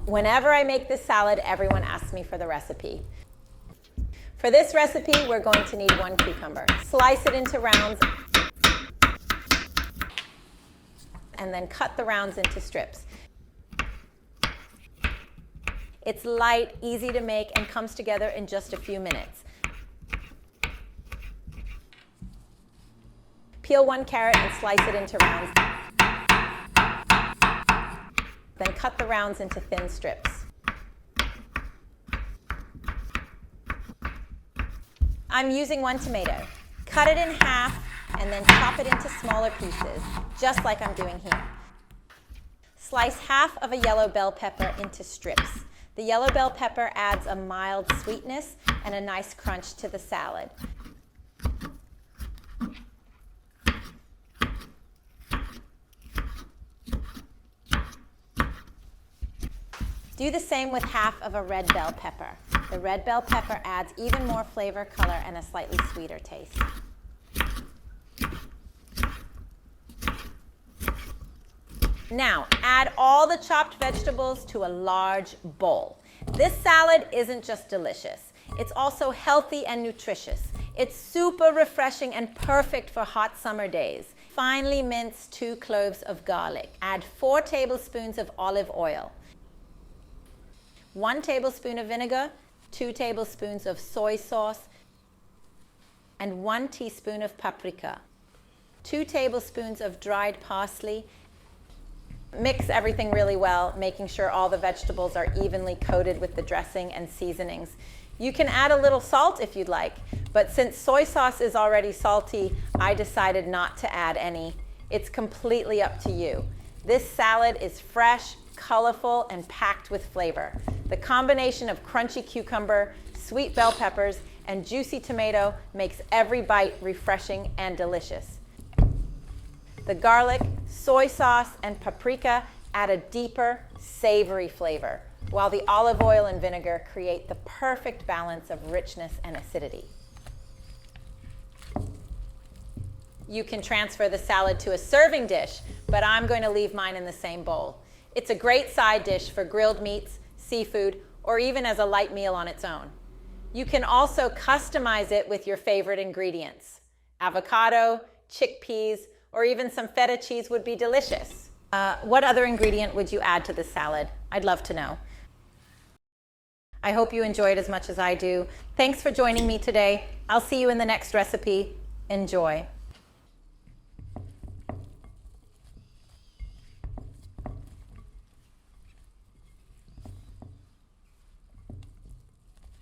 Whenever I make this salad, everyone asks me for the recipe. For this recipe, we're going to need 1 cucumber. Slice it into rounds and then cut the rounds into strips. It's light, easy to make, and comes together in just a few minutes. Peel 1 carrot and slice it into rounds. Then cut the rounds into thin strips. I'm using 1 tomato. Cut it in half and then chop it into smaller pieces, just like I'm doing here. Slice half of a yellow bell pepper into strips. The yellow bell pepper adds a mild sweetness and a nice crunch to the salad. Do the same with half of a red bell pepper. The red bell pepper adds even more flavor, color, and a slightly sweeter taste. Now, add all the chopped vegetables to a large bowl. This salad isn't just delicious, it's also healthy and nutritious. It's super refreshing and perfect for hot summer days. Finely mince 2 cloves of garlic. Add 4 tablespoons of olive oil. 1 tablespoon of vinegar, 2 tablespoons of soy sauce, and 1 teaspoon of paprika. 2 tablespoons of dried parsley. Mix everything really well, making sure all the vegetables are evenly coated with the dressing and seasonings. You can add a little salt if you'd like, but since soy sauce is already salty, I decided not to add any. It's completely up to you. This salad is fresh, colorful, and packed with flavor. The combination of crunchy cucumber, sweet bell peppers, and juicy tomato makes every bite refreshing and delicious. The garlic, soy sauce, and paprika add a deeper, savory flavor, while the olive oil and vinegar create the perfect balance of richness and acidity. You can transfer the salad to a serving dish, but I'm going to leave mine in the same bowl. It's a great side dish for grilled meats, seafood, or even as a light meal on its own. You can also customize it with your favorite ingredients. Avocado, chickpeas, or even some feta cheese would be delicious. What other ingredient would you add to this salad? I'd love to know. I hope you enjoyed as much as I do. Thanks for joining me today. I'll see you in the next recipe. Enjoy.